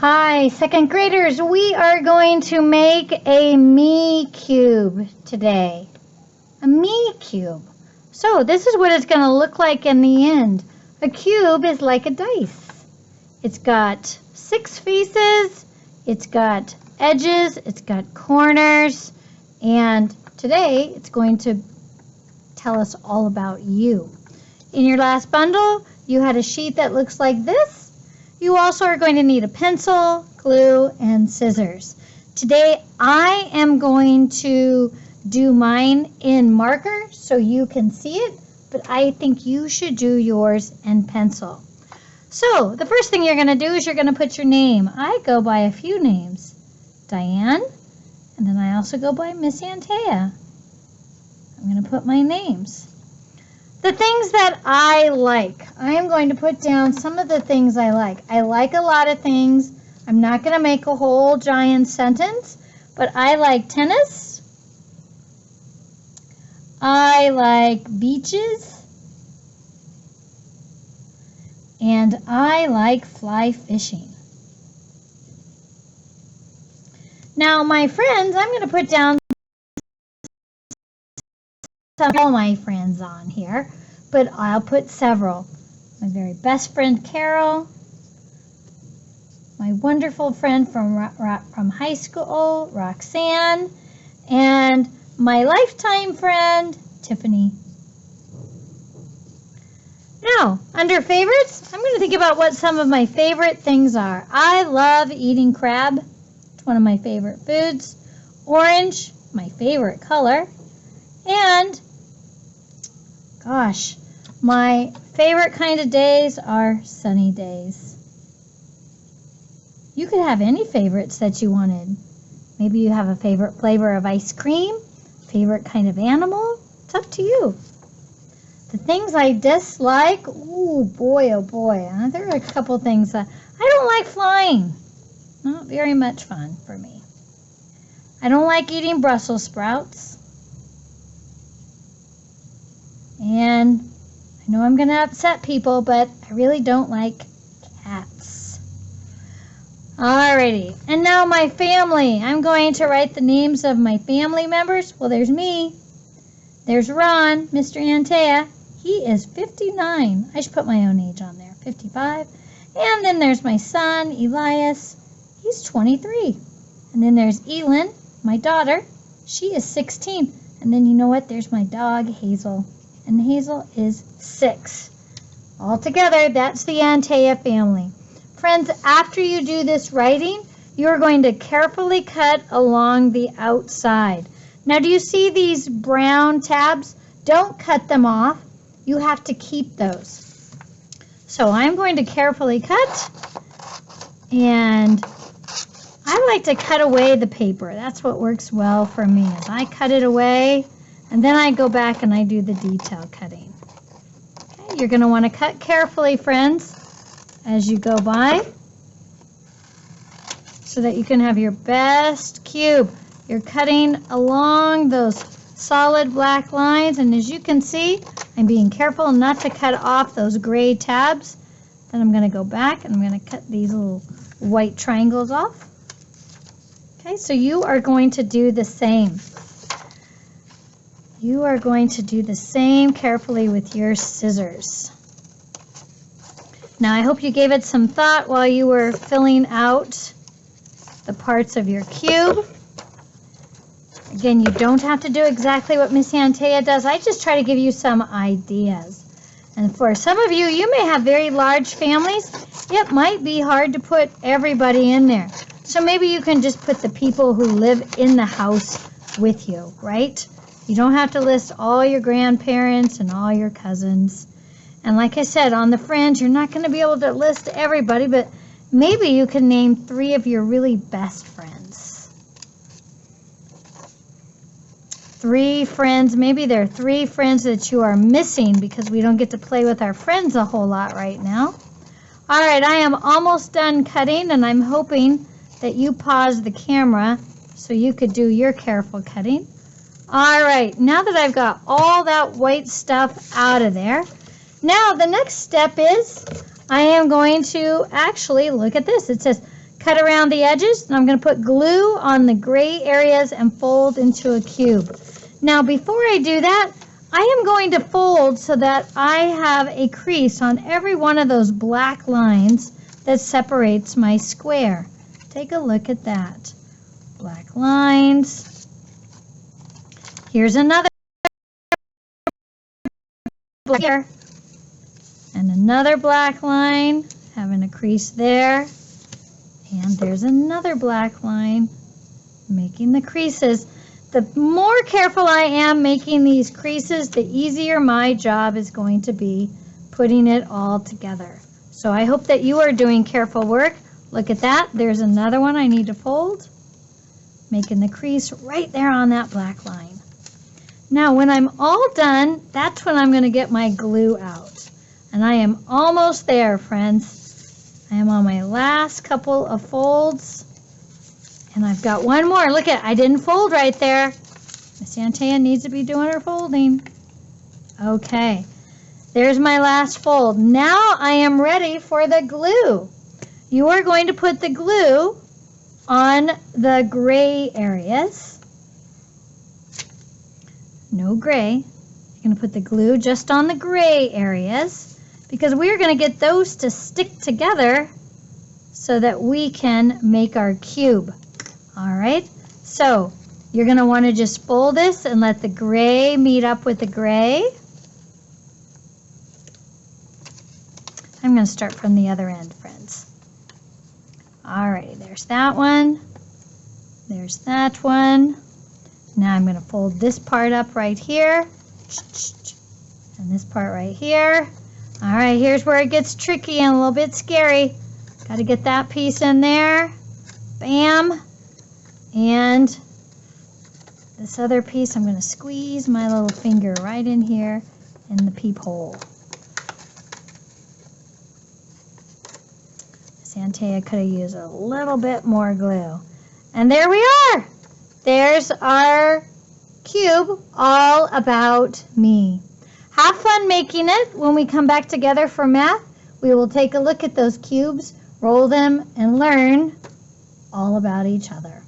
Hi, second graders. We are going to make a me cube today. A me cube. So this is what it's going to look like in the end. A cube is like a dice. It's got 6 faces, it's got edges, it's got corners, and today it's going to tell us all about you. In your last bundle, you had a sheet that looks like this. You also are going to need a pencil, glue, and scissors. Today I am going to do mine in marker so you can see it, but I think you should do yours in pencil. So the first thing you're going to do is you're going to put your name. I go by a few names. Diane, and then I also go by Miss Antea. I'm going to put my names. The things that I like. I am going to put down some of the things I like. I like a lot of things. I'm not going to make a whole giant sentence, but I like tennis. I like beaches. And I like fly fishing. Now, my friends, I'm going to put down all my friends on here, but I'll put several. My very best friend Carol, my wonderful friend from high school, Roxanne, and my lifetime friend Tiffany. Now, under favorites, I'm going to think about what some of my favorite things are. I love eating crab. It's one of my favorite foods. Orange, my favorite color. And gosh, my favorite kind of days are sunny days. You could have any favorites that you wanted. Maybe you have a favorite flavor of ice cream, favorite kind of animal. It's up to you. The things I dislike, oh boy. There are a couple things that I don't like flying. Not very much fun for me. I don't like eating Brussels sprouts. And I know I'm going to upset people, but I really don't like cats. Alrighty, and now my family. I'm going to write the names of my family members. Well, there's me. There's Ron, Mr. Antea. He is 59. I should put my own age on there, 55. And then there's my son, Elias. He's 23. And then there's Elin, my daughter. She is 16. And then you know what? There's my dog, Hazel. And Hazel is 6. Altogether, that's the Antea family. Friends, after you do this writing, you're going to carefully cut along the outside. Now, do you see these brown tabs? Don't cut them off. You have to keep those. So I'm going to carefully cut, and I like to cut away the paper. That's what works well for me. Is I cut it away, and then I go back and I do the detail cutting. Okay, you're going to want to cut carefully, friends, as you go by, so that you can have your best cube. You're cutting along those solid black lines, and as you can see, I'm being careful not to cut off those gray tabs. Then I'm going to go back and I'm going to cut these little white triangles off. Okay, so you are going to do the same. You are going to do the same carefully with your scissors. Now, I hope you gave it some thought while you were filling out the parts of your cube. Again, you don't have to do exactly what Miss Antea does. I just try to give you some ideas. And for some of you, you may have very large families. It might be hard to put everybody in there. So maybe you can just put the people who live in the house with you, right? You don't have to list all your grandparents and all your cousins. And like I said, on the fringe, you're not going to be able to list everybody, but maybe you can name 3 of your really best friends. 3 friends, maybe there are 3 friends that you are missing because we don't get to play with our friends a whole lot right now. All right, I am almost done cutting, and I'm hoping that you pause the camera so you could do your careful cutting. All right, now that I've got all that white stuff out of there, now the next step is I am going to actually look at this. It says cut around the edges, and I'm going to put glue on the gray areas and fold into a cube. Now, before I do that, I am going to fold so that I have a crease on every one of those black lines that separates my square. Take a look at that. Black lines. Here's another black and another black line, having a crease there. And there's another black line, making the creases. The more careful I am making these creases, the easier my job is going to be putting it all together. So I hope that you are doing careful work. Look at that. There's another one I need to fold, making the crease right there on that black line. Now, when I'm all done, that's when I'm going to get my glue out. And I am almost there, friends. I am on my last couple of folds, and I've got one more. Look at, I didn't fold right there. Miss Antea needs to be doing her folding. Okay, there's my last fold. Now I am ready for the glue. You are going to put the glue on the gray areas. No gray. You're going to put the glue just on the gray areas, because we're going to get those to stick together so that we can make our cube. All right, so you're going to want to just fold this and let the gray meet up with the gray. I'm going to start from the other end, friends. All right, there's that one. There's that one. Now I'm going to fold this part up right here, and this part right here. All right, here's where it gets tricky and a little bit scary. Got to get that piece in there. Bam. And this other piece, I'm going to squeeze my little finger right in here in the peephole. Antea could have used a little bit more glue. And there we are. There's our cube all about me. Have fun making it. When we come back together for math, we will take a look at those cubes, roll them, and learn all about each other.